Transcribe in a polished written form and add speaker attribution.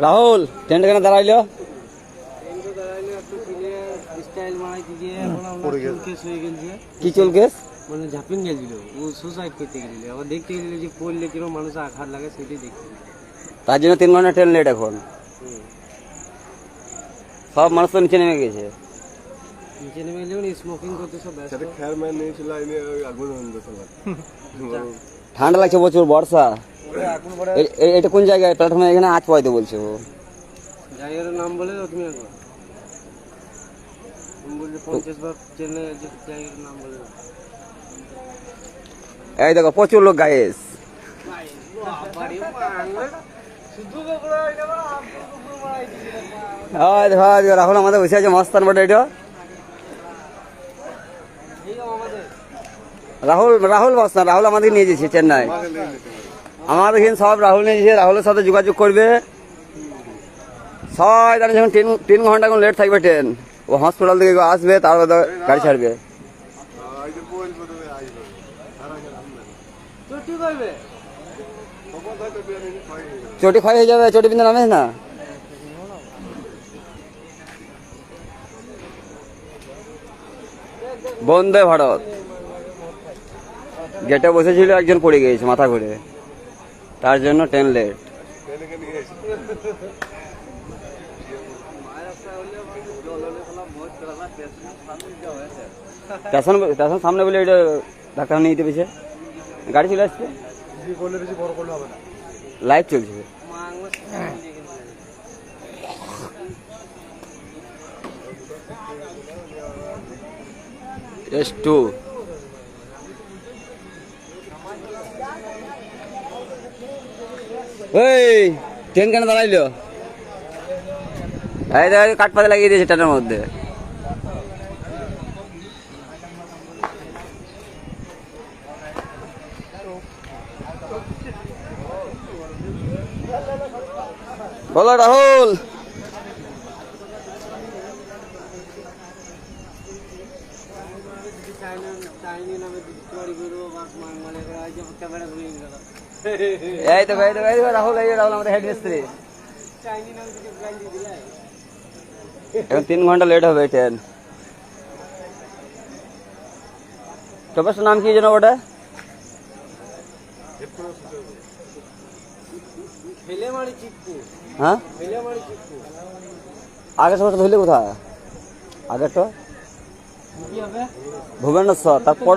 Speaker 1: রাহুল ট্রেনটা কেন দাঁড়াইলো? কি চুল কেস?
Speaker 2: মানে ঝাপিন গেছিল, ও সুসাইড করতে গেছিল। আবার দেখতে গেছিল যে পড়লে কিরকম মানুষ আঘাত লাগে, সেটাই দেখতে।
Speaker 1: তার জন্য 3 ঘন্টা ট্রেন লেট এখন। সব মানুষ তো নিচে নেমে গেছে।
Speaker 2: নিচে নেমে গেলে স্মোকিং করতে সব ব্যস্ত।
Speaker 1: ঠান্ডা লাগছে প্রচুর, বর্ষা। এটা কোন জায়গায়? প্ল্যাটফর্মে এখানে আজ পাইতে বলছে ও।
Speaker 2: জায়গার নাম বলে দাও তুমি একবার। তুমি বললে 50 বার চেন্নাই যে জায়গার নাম বলে দাও।
Speaker 1: এই দেখো প্রচুর লোক গায়েস। রাহুল আমাদের বসে আছে মস্তান বটে। এটা রাহুল রাহুল মস্তান, রাহুল আমাদের নিয়ে যাচ্ছে চেন্নাই। আমাদের এখানে সব রাহুল নিয়ে যাচ্ছে, রাহুলের সাথে যোগাযোগ করবে। সবাই জানে যখন 3 ঘন্টা এখন লেট থাকবে ট্রেন, ও হসপিটাল থেকে আসবে, তারপর গাড়ি ছাড়বে। চটি ক্ষয় হয়ে যাবে, চটি বিন্দু নামে না। বন্দে ভারত গেটে বসেছিল, একজন পড়ে গিয়েছে মাথা ঘুরে, তার জন্য ট্রেন লেট। স্টেশন সামনে বলে এটা ধাক্কা নিয়ে দিতে পেয়েছে, গাড়ি চলে আসছে, লাইভ চলছে। S2 এই ট্রেন কেন দাঁড়াইলো? এই দেখ কাঠপাতে লাগিয়ে দিয়েছে ট্রেনের মধ্যে। বলো রাহুল। এই তো রাহুল, এই রাহুল আমাদের হেড মিস্ত্রি। এখন 3 ঘন্টা লেট হবে ট্রেন। টপের নাম কি যেন ওটা? হ্যাঁ আগের সময় ধরলে কোথায়? আগেরটা ভুবনেশ্বর, তারপর